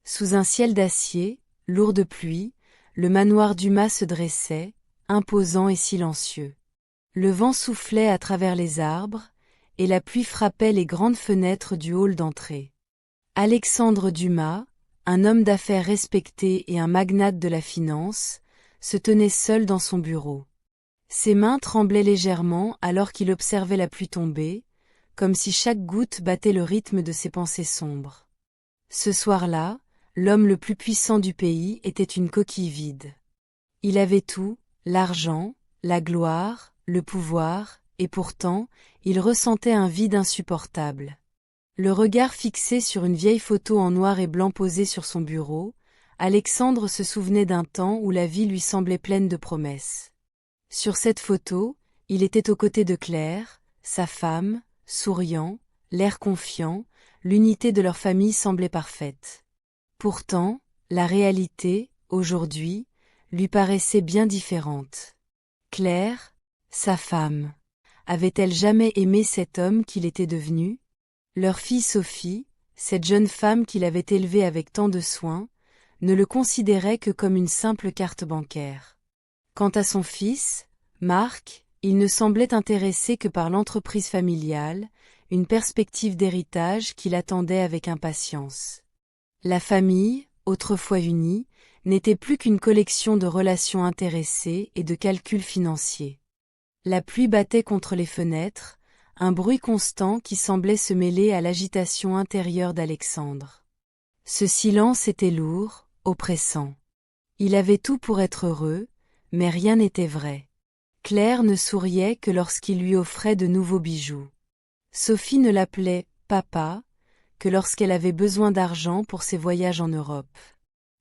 Sous un ciel d'acier, lourd de pluie, le manoir Dumas se dressait, imposant et silencieux. Le vent soufflait à travers les arbres, et la pluie frappait les grandes fenêtres du hall d'entrée. Alexandre Dumas, un homme d'affaires respecté et un magnate de la finance, se tenait seul dans son bureau. Ses mains tremblaient légèrement alors qu'il observait la pluie tomber, comme si chaque goutte battait le rythme de ses pensées sombres. Ce soir-là, l'homme le plus puissant du pays était une coquille vide. Il avait tout, l'argent, la gloire, le pouvoir, et pourtant, il ressentait un vide insupportable. Le regard fixé sur une vieille photo en noir et blanc posée sur son bureau, Alexandre se souvenait d'un temps où la vie lui semblait pleine de promesses. Sur cette photo, il était aux côtés de Claire, sa femme, souriant, l'air confiant, l'unité de leur famille semblait parfaite. Pourtant, la réalité, aujourd'hui, lui paraissait bien différente. Claire, sa femme, avait-elle jamais aimé cet homme qu'il était devenu? Leur fille Sophie, cette jeune femme qu'il avait élevée avec tant de soin, ne le considérait que comme une simple carte bancaire. Quant à son fils, Marc, il ne semblait intéressé que par l'entreprise familiale, une perspective d'héritage qu'il attendait avec impatience. La famille, autrefois unie, n'était plus qu'une collection de relations intéressées et de calculs financiers. La pluie battait contre les fenêtres, un bruit constant qui semblait se mêler à l'agitation intérieure d'Alexandre. Ce silence était lourd, oppressant. Il avait tout pour être heureux, mais rien n'était vrai. Claire ne souriait que lorsqu'il lui offrait de nouveaux bijoux. Sophie ne l'appelait « papa » que lorsqu'elle avait besoin d'argent pour ses voyages en Europe.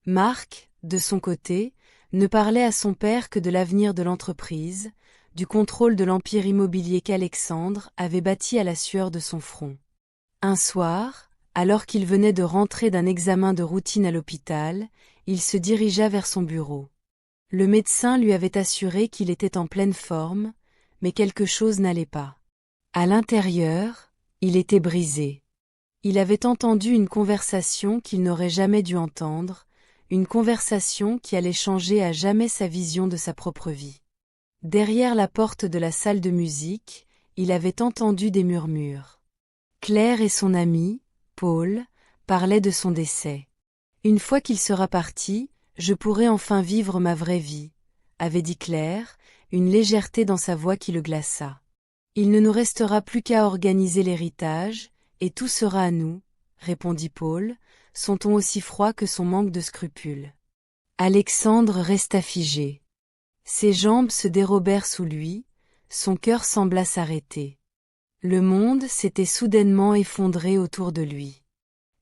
Marc, de son côté, ne parlait à son père que de l'avenir de l'entreprise, du contrôle de l'empire immobilier qu'Alexandre avait bâti à la sueur de son front. Un soir, alors qu'il venait de rentrer d'un examen de routine à l'hôpital, il se dirigea vers son bureau. Le médecin lui avait assuré qu'il était en pleine forme, mais quelque chose n'allait pas. À l'intérieur, il était brisé. Il avait entendu une conversation qu'il n'aurait jamais dû entendre, une conversation qui allait changer à jamais sa vision de sa propre vie. Derrière la porte de la salle de musique, il avait entendu des murmures. Claire et son ami, Paul, parlaient de son décès. « Une fois qu'il sera parti, je pourrai enfin vivre ma vraie vie », avait dit Claire, une légèreté dans sa voix qui le glaça. « Il ne nous restera plus qu'à organiser l'héritage, et tout sera à nous, » répondit Paul, son ton aussi froid que son manque de scrupules. Alexandre resta figé. Ses jambes se dérobèrent sous lui, son cœur sembla s'arrêter. Le monde s'était soudainement effondré autour de lui.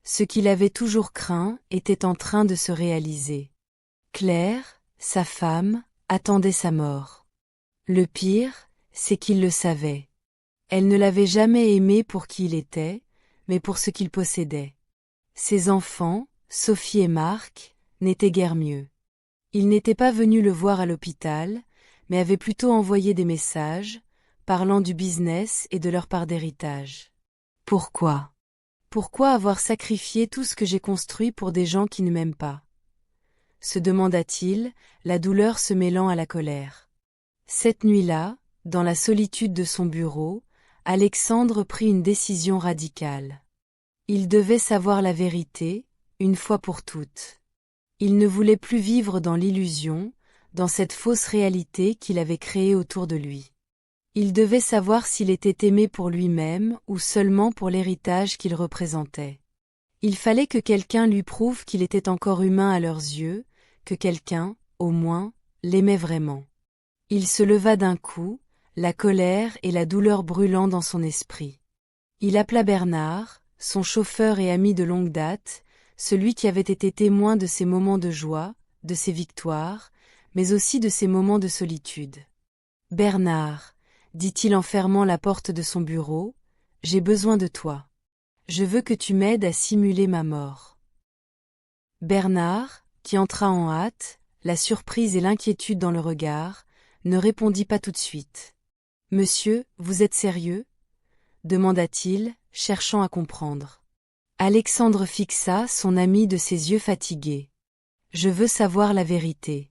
Ce qu'il avait toujours craint était en train de se réaliser. Claire, sa femme, attendait sa mort. Le pire, c'est qu'il le savait. Elle ne l'avait jamais aimé pour qui il était, mais pour ce qu'il possédait. Ses enfants, Sophie et Marc, n'étaient guère mieux. Ils n'étaient pas venus le voir à l'hôpital, mais avaient plutôt envoyé des messages, parlant du business et de leur part d'héritage. Pourquoi? Pourquoi avoir sacrifié tout ce que j'ai construit pour des gens qui ne m'aiment pas? Se demanda-t-il, la douleur se mêlant à la colère. Cette nuit-là, dans la solitude de son bureau, Alexandre prit une décision radicale. Il devait savoir la vérité, une fois pour toutes. Il ne voulait plus vivre dans l'illusion, dans cette fausse réalité qu'il avait créée autour de lui. Il devait savoir s'il était aimé pour lui-même ou seulement pour l'héritage qu'il représentait. Il fallait que quelqu'un lui prouve qu'il était encore humain à leurs yeux, que quelqu'un, au moins, l'aimait vraiment. Il se leva d'un coup, la colère et la douleur brûlant dans son esprit. Il appela Bernard, son chauffeur et ami de longue date, celui qui avait été témoin de ses moments de joie, de ses victoires, mais aussi de ses moments de solitude. « Bernard, » dit-il en fermant la porte de son bureau, « j'ai besoin de toi. Je veux que tu m'aides à simuler ma mort. » Bernard, qui entra en hâte, la surprise et l'inquiétude dans le regard, ne répondit pas tout de suite. « Monsieur, vous êtes sérieux ? » demanda-t-il, cherchant à comprendre. Alexandre fixa son ami de ses yeux fatigués. Je veux savoir la vérité.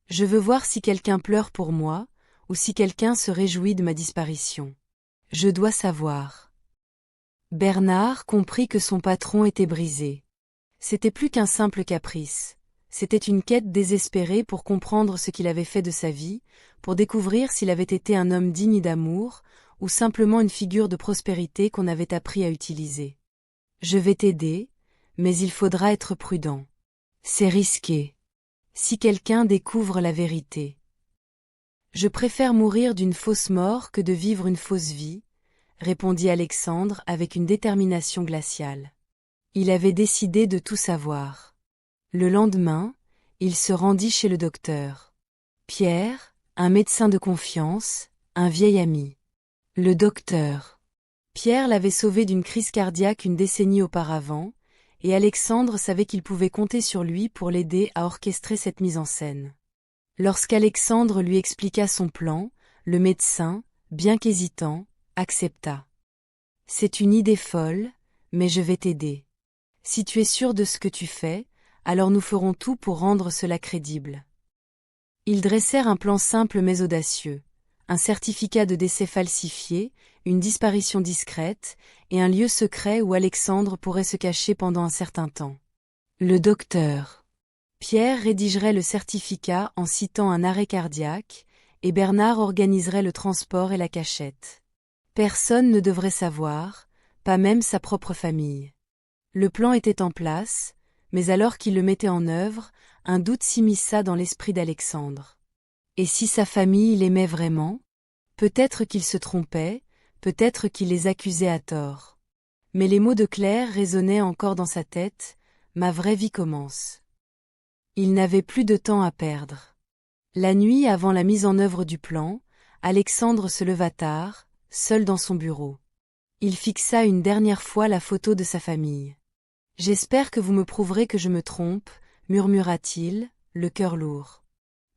Je veux voir si quelqu'un pleure pour moi, ou si quelqu'un se réjouit de ma disparition. Je dois savoir. Bernard comprit que son patron était brisé. C'était plus qu'un simple caprice. C'était une quête désespérée pour comprendre ce qu'il avait fait de sa vie, pour découvrir s'il avait été un homme digne d'amour, ou simplement une figure de prospérité qu'on avait appris à utiliser. Je vais t'aider, mais il faudra être prudent. C'est risqué. Si quelqu'un découvre la vérité. Je préfère mourir d'une fausse mort que de vivre une fausse vie, répondit Alexandre avec une détermination glaciale. Il avait décidé de tout savoir. Le lendemain, il se rendit chez le docteur. Pierre, un médecin de confiance, un vieil ami. Le docteur. Pierre l'avait sauvé d'une crise cardiaque une décennie auparavant, et Alexandre savait qu'il pouvait compter sur lui pour l'aider à orchestrer cette mise en scène. Lorsqu'Alexandre lui expliqua son plan, le médecin, bien qu'hésitant, accepta. C'est une idée folle, mais je vais t'aider. Si tu es sûr de ce que tu fais, alors nous ferons tout pour rendre cela crédible. Ils dressèrent un plan simple mais audacieux. Un certificat de décès falsifié, une disparition discrète, et un lieu secret où Alexandre pourrait se cacher pendant un certain temps. Le docteur. Pierre rédigerait le certificat en citant un arrêt cardiaque, et Bernard organiserait le transport et la cachette. Personne ne devrait savoir, pas même sa propre famille. Le plan était en place, mais alors qu'il le mettait en œuvre, un doute s'immisça dans l'esprit d'Alexandre. Et si sa famille l'aimait vraiment? Peut-être qu'il se trompait, peut-être qu'il les accusait à tort. Mais les mots de Claire résonnaient encore dans sa tête, « Ma vraie vie commence ». Il n'avait plus de temps à perdre. La nuit avant la mise en œuvre du plan, Alexandre se leva tard, seul dans son bureau. Il fixa une dernière fois la photo de sa famille. « J'espère que vous me prouverez que je me trompe », murmura-t-il, le cœur lourd.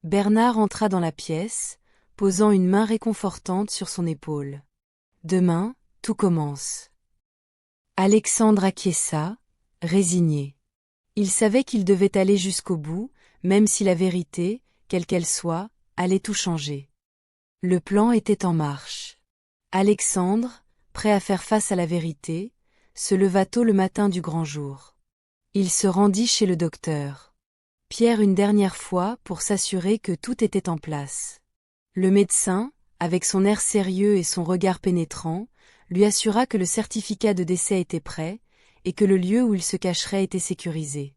Bernard entra dans la pièce, posant une main réconfortante sur son épaule. « Demain, tout commence. » Alexandre acquiesça, résigné. Il savait qu'il devait aller jusqu'au bout, même si la vérité, quelle qu'elle soit, allait tout changer. Le plan était en marche. Alexandre, prêt à faire face à la vérité, se leva tôt le matin du grand jour. Il se rendit chez le docteur. Pierre une dernière fois pour s'assurer que tout était en place. Le médecin, avec son air sérieux et son regard pénétrant, lui assura que le certificat de décès était prêt, et que le lieu où il se cacherait était sécurisé.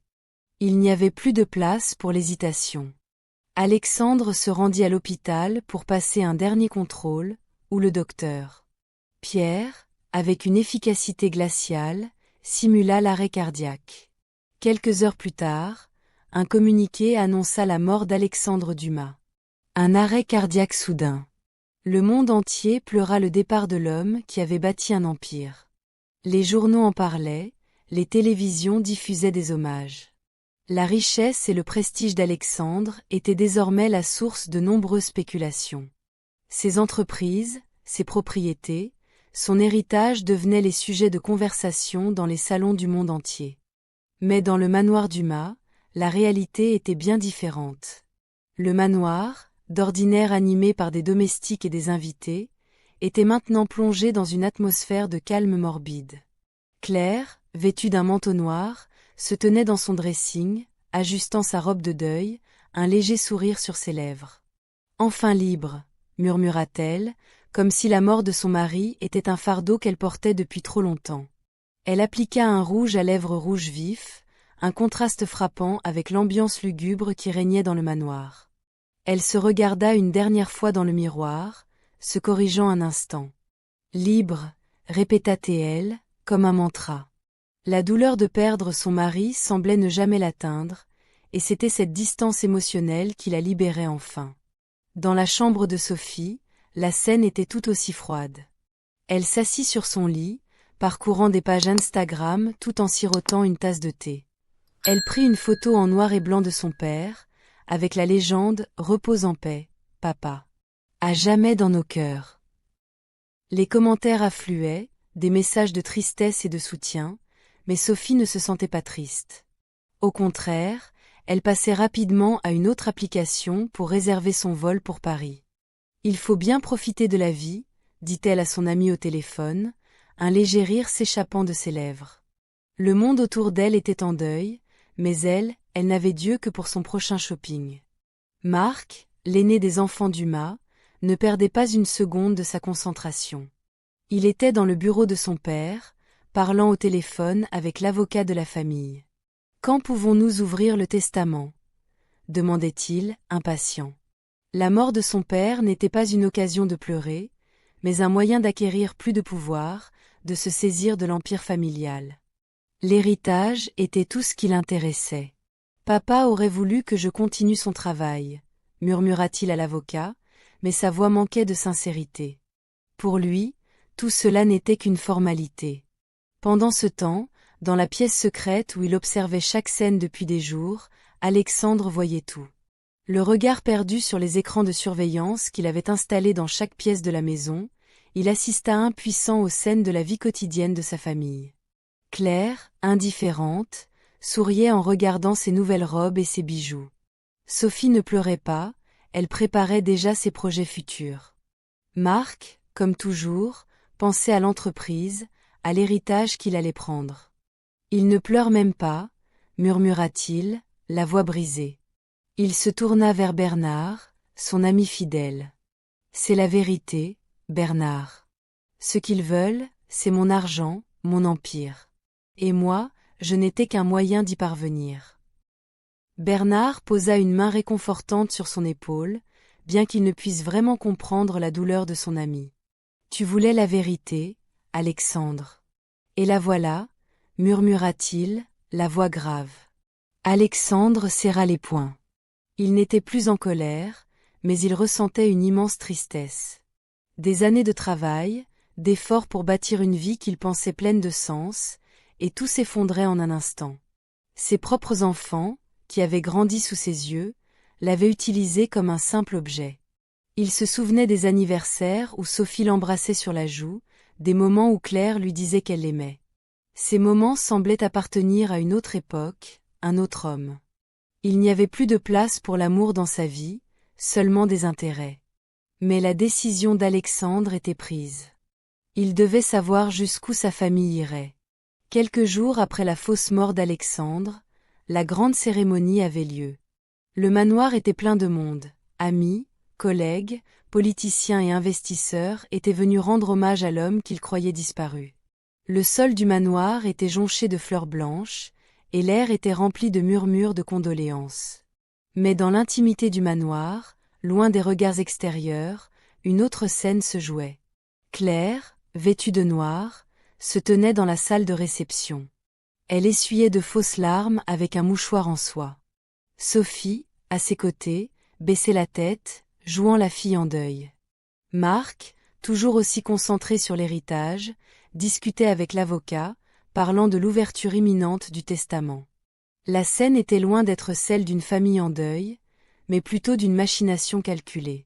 Il n'y avait plus de place pour l'hésitation. Alexandre se rendit à l'hôpital pour passer un dernier contrôle, où le docteur Pierre, avec une efficacité glaciale, simula l'arrêt cardiaque. Quelques heures plus tard, un communiqué annonça la mort d'Alexandre Dumas. Un arrêt cardiaque soudain. Le monde entier pleura le départ de l'homme qui avait bâti un empire. Les journaux en parlaient, les télévisions diffusaient des hommages. La richesse et le prestige d'Alexandre étaient désormais la source de nombreuses spéculations. Ses entreprises, ses propriétés, son héritage devenaient les sujets de conversation dans les salons du monde entier. Mais dans le manoir Dumas, la réalité était bien différente. Le manoir, d'ordinaire animé par des domestiques et des invités, était maintenant plongé dans une atmosphère de calme morbide. Claire, vêtue d'un manteau noir, se tenait dans son dressing, ajustant sa robe de deuil, un léger sourire sur ses lèvres. « Enfin libre », murmura-t-elle, comme si la mort de son mari était un fardeau qu'elle portait depuis trop longtemps. Elle appliqua un rouge à lèvres rouge vif, un contraste frappant avec l'ambiance lugubre qui régnait dans le manoir. Elle se regarda une dernière fois dans le miroir, se corrigeant un instant. « Libre », répéta-t-elle, comme un mantra. La douleur de perdre son mari semblait ne jamais l'atteindre, et c'était cette distance émotionnelle qui la libérait enfin. Dans la chambre de Sophie, la scène était tout aussi froide. Elle s'assit sur son lit, parcourant des pages Instagram tout en sirotant une tasse de thé. Elle prit une photo en noir et blanc de son père, avec la légende « Repose en paix, papa ». À jamais dans nos cœurs. Les commentaires affluaient, des messages de tristesse et de soutien, mais Sophie ne se sentait pas triste. Au contraire, elle passait rapidement à une autre application pour réserver son vol pour Paris. Il faut bien profiter de la vie, dit-elle à son amie au téléphone, un léger rire s'échappant de ses lèvres. Le monde autour d'elle était en deuil, mais elle n'avait Dieu que pour son prochain shopping. Marc, l'aîné des enfants Dumas, ne perdait pas une seconde de sa concentration. Il était dans le bureau de son père, parlant au téléphone avec l'avocat de la famille. « Quand pouvons-nous ouvrir le testament » demandait-il, impatient. La mort de son père n'était pas une occasion de pleurer, mais un moyen d'acquérir plus de pouvoir, de se saisir de l'empire familial. L'héritage était tout ce qui l'intéressait. « Papa aurait voulu que je continue son travail » murmura-t-il à l'avocat, mais sa voix manquait de sincérité. Pour lui, tout cela n'était qu'une formalité. Pendant ce temps, dans la pièce secrète où il observait chaque scène depuis des jours, Alexandre voyait tout. Le regard perdu sur les écrans de surveillance qu'il avait installés dans chaque pièce de la maison, il assista impuissant aux scènes de la vie quotidienne de sa famille. Claire, indifférente, souriait en regardant ses nouvelles robes et ses bijoux. Sophie ne pleurait pas, elle préparait déjà ses projets futurs. Marc, comme toujours, pensait à l'entreprise, à l'héritage qu'il allait prendre. « Il ne pleure même pas » murmura-t-il, la voix brisée. Il se tourna vers Bernard, son ami fidèle. « C'est la vérité, Bernard. Ce qu'ils veulent, c'est mon argent, mon empire. Et moi, je n'étais qu'un moyen d'y parvenir. » Bernard posa une main réconfortante sur son épaule, bien qu'il ne puisse vraiment comprendre la douleur de son ami. « Tu voulais la vérité, Alexandre. Et la voilà, » murmura-t-il, la voix grave. Alexandre serra les poings. Il n'était plus en colère, mais il ressentait une immense tristesse. Des années de travail, d'efforts pour bâtir une vie qu'il pensait pleine de sens, et tout s'effondrait en un instant. Ses propres enfants, qui avaient grandi sous ses yeux, l'avaient utilisé comme un simple objet. Il se souvenait des anniversaires où Sophie l'embrassait sur la joue, des moments où Claire lui disait qu'elle l'aimait. Ces moments semblaient appartenir à une autre époque, un autre homme. Il n'y avait plus de place pour l'amour dans sa vie, seulement des intérêts. Mais la décision d'Alexandre était prise. Il devait savoir jusqu'où sa famille irait. Quelques jours après la fausse mort d'Alexandre, la grande cérémonie avait lieu. Le manoir était plein de monde, amis, collègues, politiciens et investisseurs étaient venus rendre hommage à l'homme qu'ils croyaient disparu. Le sol du manoir était jonché de fleurs blanches, et l'air était rempli de murmures de condoléances. Mais dans l'intimité du manoir, loin des regards extérieurs, une autre scène se jouait. Claire, vêtue de noir, se tenait dans la salle de réception. Elle essuyait de fausses larmes avec un mouchoir en soie. Sophie, à ses côtés, baissait la tête, jouant la fille en deuil. Marc, toujours aussi concentré sur l'héritage, discutait avec l'avocat, parlant de l'ouverture imminente du testament. La scène était loin d'être celle d'une famille en deuil, mais plutôt d'une machination calculée.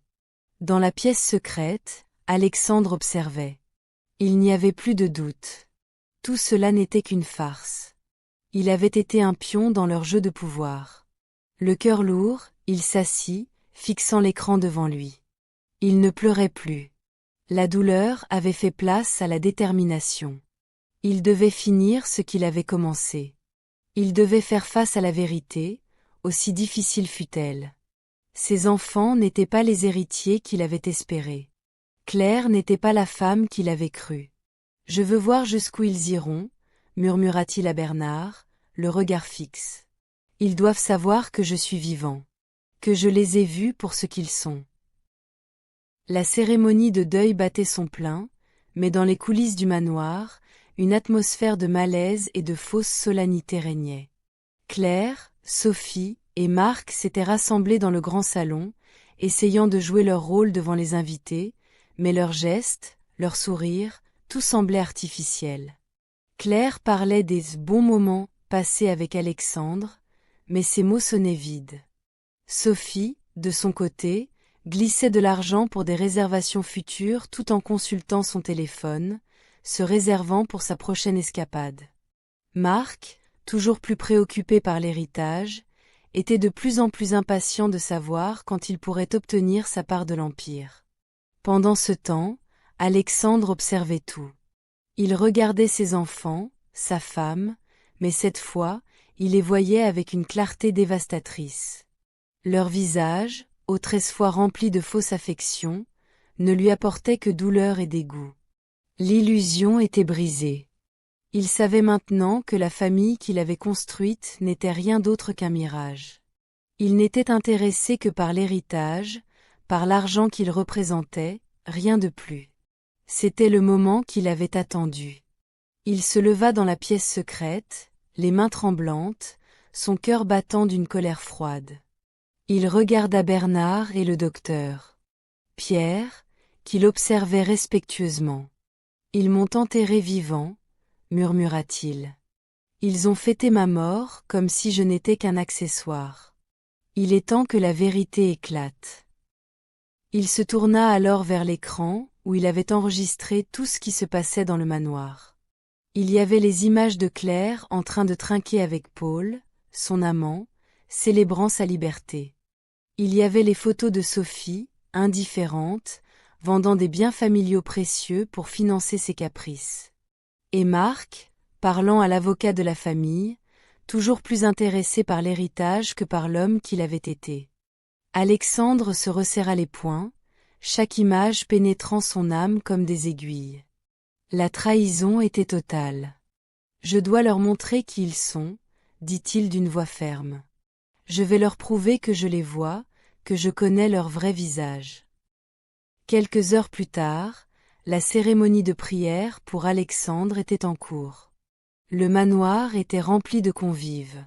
Dans la pièce secrète, Alexandre observait. Il n'y avait plus de doute. Tout cela n'était qu'une farce. Il avait été un pion dans leur jeu de pouvoir. Le cœur lourd, il s'assit, fixant l'écran devant lui. Il ne pleurait plus. La douleur avait fait place à la détermination. Il devait finir ce qu'il avait commencé. Il devait faire face à la vérité, aussi difficile fût-elle. Ses enfants n'étaient pas les héritiers qu'il avait espérés. Claire n'était pas la femme qu'il avait crue. « Je veux voir jusqu'où ils iront » murmura-t-il à Bernard, le regard fixe. « Ils doivent savoir que je suis vivant. Que je les ai vus pour ce qu'ils sont. » La cérémonie de deuil battait son plein, mais dans les coulisses du manoir, une atmosphère de malaise et de fausse solennité régnait. Claire, Sophie et Marc s'étaient rassemblés dans le grand salon, essayant de jouer leur rôle devant les invités, mais leurs gestes, leurs sourires, tout semblait artificiel. Claire parlait des bons moments passés avec Alexandre, mais ses mots sonnaient vides. Sophie, de son côté, glissait de l'argent pour des réservations futures tout en consultant son téléphone, se réservant pour sa prochaine escapade. Marc, toujours plus préoccupé par l'héritage, était de plus en plus impatient de savoir quand il pourrait obtenir sa part de l'Empire. Pendant ce temps, Alexandre observait tout. Il regardait ses enfants, sa femme, mais cette fois, il les voyait avec une clarté dévastatrice. Leurs visages, autrefois fois remplis de fausse affection, ne lui apportaient que douleur et dégoût. L'illusion était brisée. Il savait maintenant que la famille qu'il avait construite n'était rien d'autre qu'un mirage. Il n'était intéressé que par l'héritage, par l'argent qu'il représentait, rien de plus. C'était le moment qu'il avait attendu. Il se leva dans la pièce secrète, les mains tremblantes, son cœur battant d'une colère froide. Il regarda Bernard et le docteur. Pierre, qui l'observait respectueusement. « Ils m'ont enterré vivant, » murmura-t-il. « Ils ont fêté ma mort comme si je n'étais qu'un accessoire. Il est temps que la vérité éclate. » Il se tourna alors vers l'écran, où il avait enregistré tout ce qui se passait dans le manoir. Il y avait les images de Claire en train de trinquer avec Paul, son amant, célébrant sa liberté. Il y avait les photos de Sophie, indifférente, vendant des biens familiaux précieux pour financer ses caprices. Et Marc, parlant à l'avocat de la famille, toujours plus intéressé par l'héritage que par l'homme qu'il avait été. Alexandre se resserra les poings, chaque image pénétrant son âme comme des aiguilles. La trahison était totale. « Je dois leur montrer qui ils sont, » dit-il d'une voix ferme. « Je vais leur prouver que je les vois, que je connais leur vrai visage. » Quelques heures plus tard, la cérémonie de prière pour Alexandre était en cours. Le manoir était rempli de convives.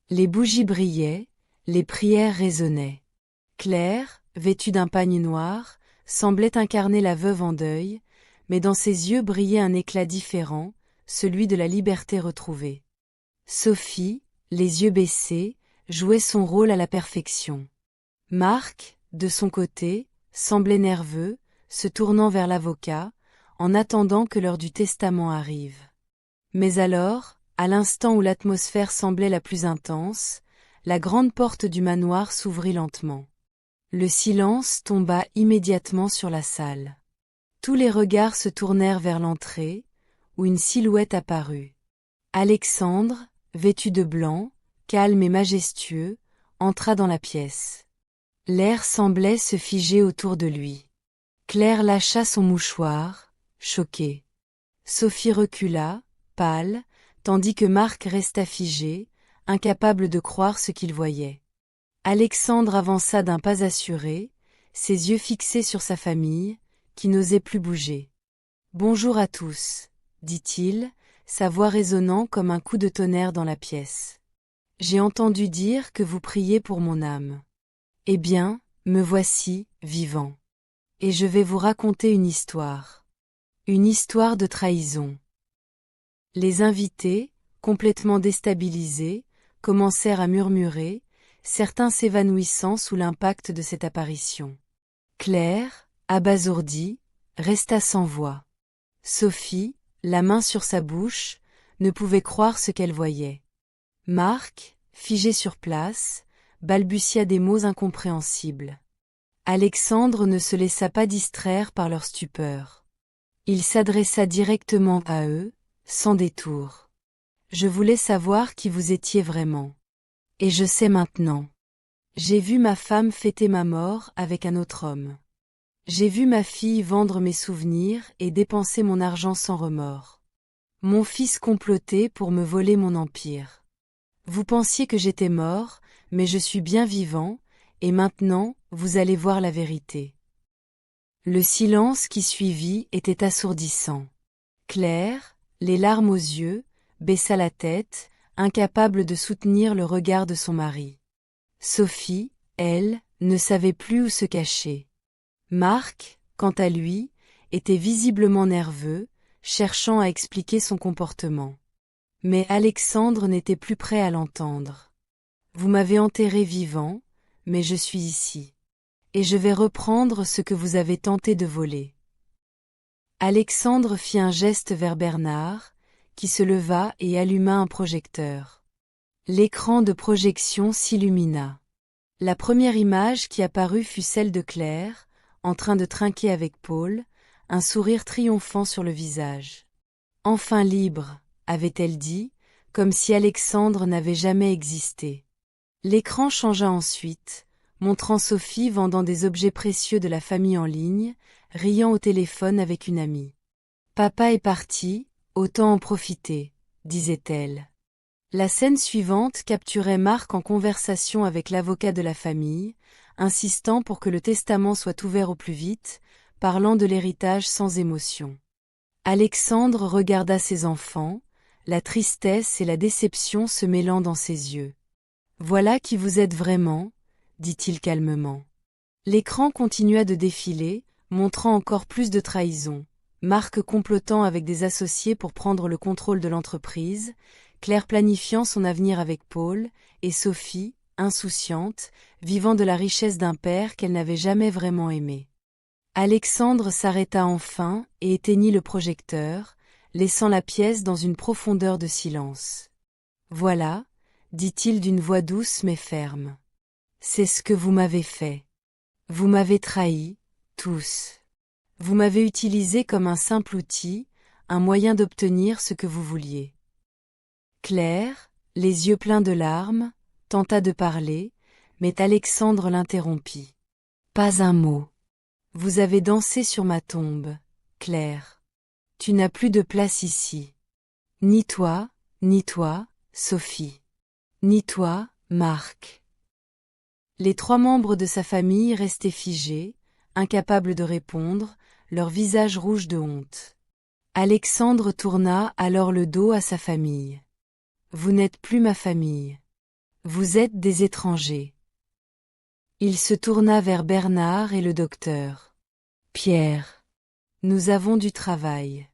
Les bougies brillaient, les prières résonnaient. Claire, vêtue d'un pagne noir, semblait incarner la veuve en deuil, mais dans ses yeux brillait un éclat différent, celui de la liberté retrouvée. Sophie, les yeux baissés, jouait son rôle à la perfection. Marc, de son côté, semblait nerveux, se tournant vers l'avocat, en attendant que l'heure du testament arrive. Mais alors, à l'instant où l'atmosphère semblait la plus intense, la grande porte du manoir s'ouvrit lentement. Le silence tomba immédiatement sur la salle. Tous les regards se tournèrent vers l'entrée, où une silhouette apparut. Alexandre, vêtu de blanc, calme et majestueux, entra dans la pièce. L'air semblait se figer autour de lui. Claire lâcha son mouchoir, choquée. Sophie recula, pâle, tandis que Marc resta figé, incapable de croire ce qu'il voyait. Alexandre avança d'un pas assuré, ses yeux fixés sur sa famille, qui n'osait plus bouger. « Bonjour à tous, » dit-il, sa voix résonnant comme un coup de tonnerre dans la pièce. « J'ai entendu dire que vous priez pour mon âme. Eh bien, me voici, vivant. Et je vais vous raconter une histoire. Une histoire de trahison. » Les invités, complètement déstabilisés, commencèrent à murmurer, certains s'évanouissant sous l'impact de cette apparition. Claire, abasourdie, resta sans voix. Sophie, la main sur sa bouche, ne pouvait croire ce qu'elle voyait. Marc, figé sur place, balbutia des mots incompréhensibles. Alexandre ne se laissa pas distraire par leur stupeur. Il s'adressa directement à eux, sans détour. « Je voulais savoir qui vous étiez vraiment. Et je sais maintenant. J'ai vu ma femme fêter ma mort avec un autre homme. J'ai vu ma fille vendre mes souvenirs et dépenser mon argent sans remords. Mon fils comploter pour me voler mon empire. Vous pensiez que j'étais mort, mais je suis bien vivant, et maintenant, vous allez voir la vérité. » Le silence qui suivit était assourdissant. Claire, les larmes aux yeux, baissa la tête, incapable de soutenir le regard de son mari. Sophie, elle, ne savait plus où se cacher. Marc, quant à lui, était visiblement nerveux, cherchant à expliquer son comportement. Mais Alexandre n'était plus prêt à l'entendre. « Vous m'avez enterré vivant, mais je suis ici. Et je vais reprendre ce que vous avez tenté de voler. » Alexandre fit un geste vers Bernard, qui se leva et alluma un projecteur. L'écran de projection s'illumina. La première image qui apparut fut celle de Claire, en train de trinquer avec Paul, un sourire triomphant sur le visage. « Enfin libre », avait-elle dit, comme si Alexandre n'avait jamais existé. L'écran changea ensuite, montrant Sophie vendant des objets précieux de la famille en ligne, riant au téléphone avec une amie. « Papa est parti, autant en profiter », disait-elle. La scène suivante capturait Marc en conversation avec l'avocat de la famille, insistant pour que le testament soit ouvert au plus vite, parlant de l'héritage sans émotion. Alexandre regarda ses enfants, la tristesse et la déception se mêlant dans ses yeux. « Voilà qui vous êtes vraiment », dit-il calmement. L'écran continua de défiler, montrant encore plus de trahison. Marc complotant avec des associés pour prendre le contrôle de l'entreprise, Claire planifiant son avenir avec Paul, et Sophie, insouciante, vivant de la richesse d'un père qu'elle n'avait jamais vraiment aimé. Alexandre s'arrêta enfin et éteignit le projecteur, laissant la pièce dans une profondeur de silence. « Voilà, » dit-il d'une voix douce mais ferme. « C'est ce que vous m'avez fait. Vous m'avez trahi, tous. Vous m'avez utilisé comme un simple outil, un moyen d'obtenir ce que vous vouliez. » Claire, les yeux pleins de larmes, tenta de parler, mais Alexandre l'interrompit. « Pas un mot. Vous avez dansé sur ma tombe, Claire. Tu n'as plus de place ici. Ni toi, Sophie. Ni toi, Marc. » Les trois membres de sa famille restaient figés, incapables de répondre, leurs visages rouges de honte. Alexandre tourna alors le dos à sa famille. « Vous n'êtes plus ma famille. Vous êtes des étrangers. » Il se tourna vers Bernard et le docteur. « Pierre, nous avons du travail.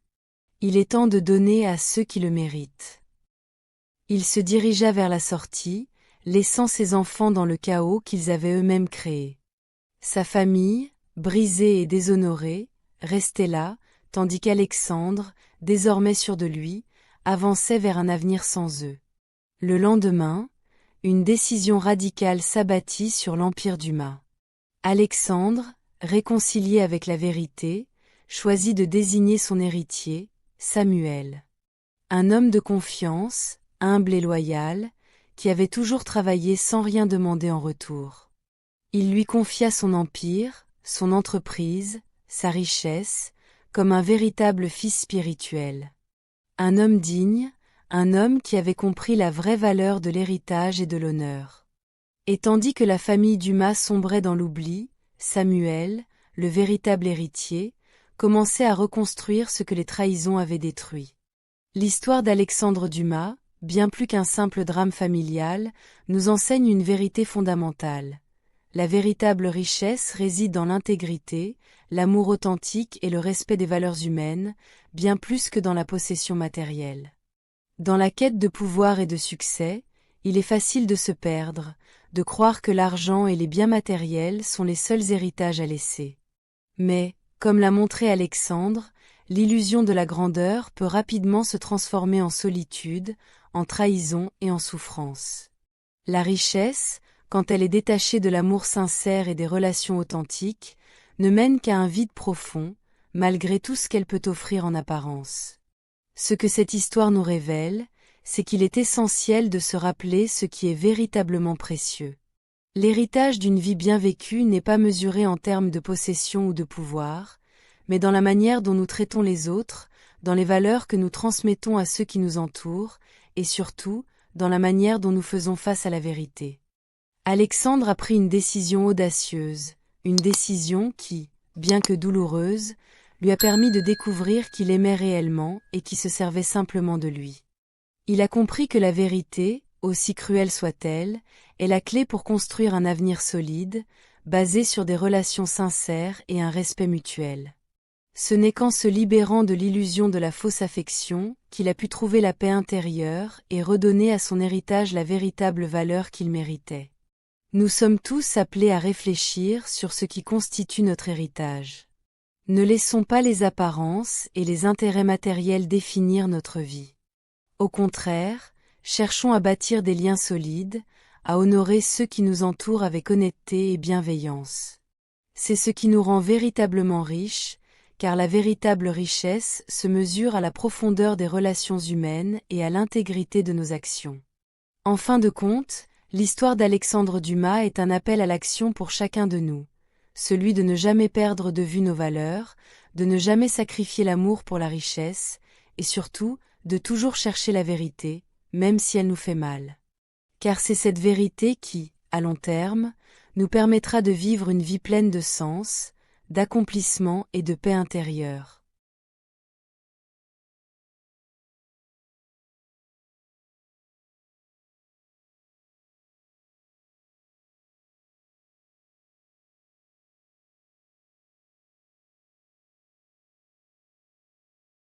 Il est temps de donner à ceux qui le méritent. » Il se dirigea vers la sortie, laissant ses enfants dans le chaos qu'ils avaient eux-mêmes créé. Sa famille, brisée et déshonorée, restait là, tandis qu'Alexandre, désormais sûr de lui, avançait vers un avenir sans eux. Le lendemain, une décision radicale s'abattit sur l'empire d'Uma. Alexandre, réconcilié avec la vérité, choisit de désigner son héritier, Samuel. Un homme de confiance, humble et loyal, qui avait toujours travaillé sans rien demander en retour. Il lui confia son empire, son entreprise, sa richesse, comme un véritable fils spirituel. Un homme digne, un homme qui avait compris la vraie valeur de l'héritage et de l'honneur. Et tandis que la famille Dumas sombrait dans l'oubli, Samuel, le véritable héritier, commençait à reconstruire ce que les trahisons avaient détruit. L'histoire d'Alexandre Dumas, bien plus qu'un simple drame familial, nous enseigne une vérité fondamentale. La véritable richesse réside dans l'intégrité, l'amour authentique et le respect des valeurs humaines, bien plus que dans la possession matérielle. Dans la quête de pouvoir et de succès, il est facile de se perdre, de croire que l'argent et les biens matériels sont les seuls héritages à laisser. Mais, comme l'a montré Alexandre, l'illusion de la grandeur peut rapidement se transformer en solitude, en trahison et en souffrance. La richesse, quand elle est détachée de l'amour sincère et des relations authentiques, ne mène qu'à un vide profond, malgré tout ce qu'elle peut offrir en apparence. Ce que cette histoire nous révèle, c'est qu'il est essentiel de se rappeler ce qui est véritablement précieux. L'héritage d'une vie bien vécue n'est pas mesuré en termes de possession ou de pouvoir, mais dans la manière dont nous traitons les autres, dans les valeurs que nous transmettons à ceux qui nous entourent, et surtout, dans la manière dont nous faisons face à la vérité. Alexandre a pris une décision audacieuse, une décision qui, bien que douloureuse, lui a permis de découvrir qu'il aimait réellement et qui se servait simplement de lui. Il a compris que la vérité, aussi cruelle soit-elle, est la clé pour construire un avenir solide, basé sur des relations sincères et un respect mutuel. Ce n'est qu'en se libérant de l'illusion de la fausse affection qu'il a pu trouver la paix intérieure et redonner à son héritage la véritable valeur qu'il méritait. Nous sommes tous appelés à réfléchir sur ce qui constitue notre héritage. Ne laissons pas les apparences et les intérêts matériels définir notre vie. Au contraire, cherchons à bâtir des liens solides, à honorer ceux qui nous entourent avec honnêteté et bienveillance. C'est ce qui nous rend véritablement riches, car la véritable richesse se mesure à la profondeur des relations humaines et à l'intégrité de nos actions. En fin de compte, l'histoire d'Alexandre Dumas est un appel à l'action pour chacun de nous, celui de ne jamais perdre de vue nos valeurs, de ne jamais sacrifier l'amour pour la richesse, et surtout, de toujours chercher la vérité, même si elle nous fait mal. Car c'est cette vérité qui, à long terme, nous permettra de vivre une vie pleine de sens, d'accomplissement et de paix intérieure.